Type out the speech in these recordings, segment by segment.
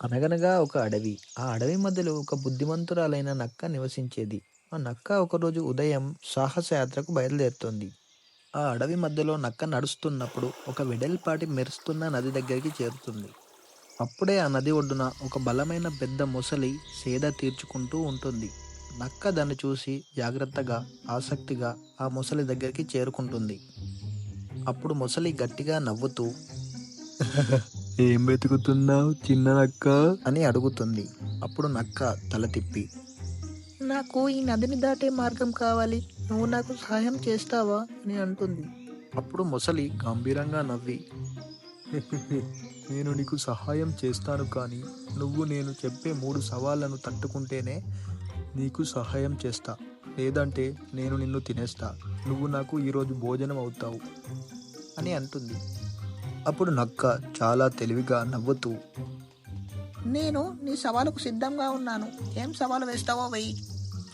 అనగనగా ఒక అడవి. ఆ అడవి మధ్యలో ఒక బుద్ధిమంతురాలైన నక్క నివసించేది. ఆ నక్క ఒకరోజు ఉదయం సాహసయాత్రకు బయలుదేరుతుంది. ఆ అడవి మధ్యలో నక్క నడుస్తున్నప్పుడు ఒక వెడల్పాటి మెరుస్తున్న నది దగ్గరికి చేరుతుంది. అప్పుడే ఆ నది ఒడ్డున ఒక బలమైన పెద్ద మొసలి సేద తీర్చుకుంటూ ఉంటుంది. నక్క దాన్ని చూసి జాగ్రత్తగా, ఆసక్తిగా ఆ మొసలి దగ్గరికి చేరుకుంటుంది. అప్పుడు మొసలి గట్టిగా నవ్వుతూ ఏం వెతుకుతున్నావు చిన్న నక్క అని అడుగుతుంది. అప్పుడు నక్క తల తిప్పి నాకు ఈ నదిని దాటే మార్గం కావాలి. నువ్వు నాకు సహాయం చేస్తావా అని అంటుంది. అప్పుడు మొసలి గంభీరంగా నవ్వి నేను నీకు సహాయం చేస్తాను కానీ నువ్వు నేను చెప్పే 3 సవాళ్లను తట్టుకుంటేనే నీకు సహాయం చేస్తా. లేదంటే నేను నిన్ను తినేస్తా. నువ్వు నాకు ఈరోజు భోజనం అవుతావు అని అంటుంది. అప్పుడు నక్క చాలా తెలివిగా నవ్వుతూ నేను నీ సవాలుకు సిద్ధంగా ఉన్నాను. ఏం సవాలు వేస్తావో వెయ్యి.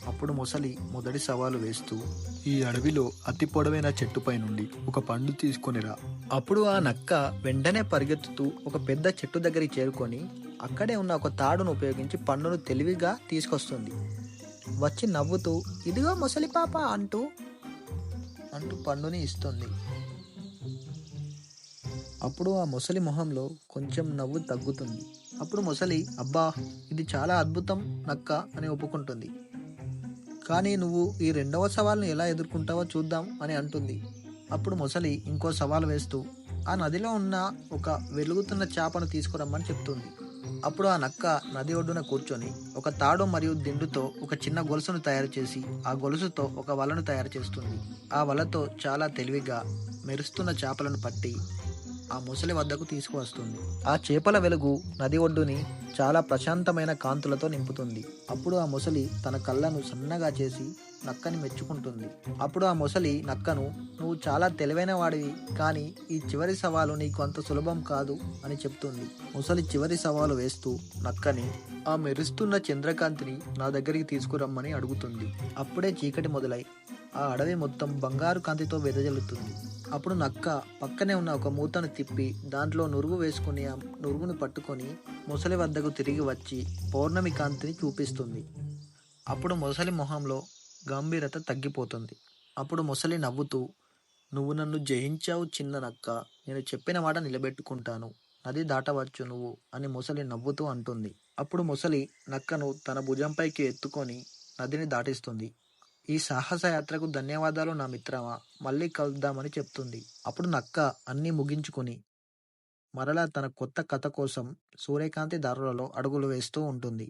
అప్పుడు మొసలి మొదటి సవాలు వేస్తూ ఈ అడవిలో అతి పొడవైన చెట్టుపై నుండి ఒక పండు తీసుకొనిరా. అప్పుడు ఆ నక్క వెంటనే పరిగెత్తుతూ ఒక పెద్ద చెట్టు దగ్గరికి చేరుకొని అక్కడే ఉన్న ఒక తాడును ఉపయోగించి పండును తెలివిగా తీసుకొస్తుంది. వచ్చి నవ్వుతూ ఇదిగో మొసలి పాప అంటూ అంటూ పండుని ఇస్తుంది. అప్పుడు ఆ మొసలి మొహంలో కొంచెం నవ్వు తగ్గుతుంది. అప్పుడు మొసలి అబ్బా, ఇది చాలా అద్భుతం నక్క అని ఒప్పుకుంటుంది. కానీ నువ్వు ఈ రెండవ సవాల్ను ఎలా ఎదుర్కొంటావో చూద్దాం అని అంటుంది. అప్పుడు మొసలి ఇంకో సవాలు వేస్తూ ఆ నదిలో ఉన్న ఒక వెలుగుతున్న చేపను తీసుకురమ్మని చెప్తుంది. అప్పుడు ఆ నక్క నది ఒడ్డున కూర్చొని ఒక తాడు మరియు దిండుతో ఒక చిన్న గొలుసును తయారు చేసి ఆ గొలుసుతో ఒక వలను తయారు చేస్తుంది. ఆ వలతో చాలా తెలివిగా మెరుస్తున్న చేపలను పట్టి ఆ మొసలి వద్దకు తీసుకువస్తుంది. ఆ చేపల వెలుగు నది ఒడ్డుని చాలా ప్రశాంతమైన కాంతులతో నింపుతుంది. అప్పుడు ఆ మొసలి తన కళ్ళను సన్నగా చేసి నక్కని మెచ్చుకుంటుంది. అప్పుడు ఆ మొసలి నక్కను నువ్వు చాలా తెలివైన వాడివి, కానీ ఈ చివరి సవాలు నీకు అంత సులభం కాదు అని చెప్తుంది. మొసలి చివరి సవాలు వేస్తూ నక్కని ఆ మెరుస్తున్న చంద్రకాంతిని నా దగ్గరికి తీసుకురమ్మని అడుగుతుంది. అప్పుడే చీకటి మొదలై ఆ అడవి మొత్తం బంగారు కాంతితో వెదజల్లుతుంది. అప్పుడు నక్క పక్కనే ఉన్న ఒక మూతను తిప్పి దాంట్లో నురుగు వేసుకుని ఆ నురుగును పట్టుకొని మొసలి వద్దకు తిరిగి వచ్చి పౌర్ణమి కాంతిని చూపిస్తుంది. అప్పుడు మొసలి మొహంలో గంభీరత తగ్గిపోతుంది. అప్పుడు మొసలి నవ్వుతూ నువ్వు నన్ను జయించావు చిన్న నక్క. నేను చెప్పిన మాట నిలబెట్టుకుంటాను. నది దాటవచ్చు నువ్వు అని మొసలి నవ్వుతూ అంటుంది. అప్పుడు మొసలి నక్కను తన భుజంపైకి ఎత్తుకొని నదిని దాటిస్తుంది. ఈ సాహసయాత్రకు ధన్యవాదాలు నా మిత్రమా. మళ్ళీ కలుద్దామని చెప్తుంది. అప్పుడు నక్క అన్నీ ముగించుకుని మరలా తన కొత్త కథ కోసం సూర్యకాంతి దారులలో అడుగులు వేస్తూ ఉంటుంది.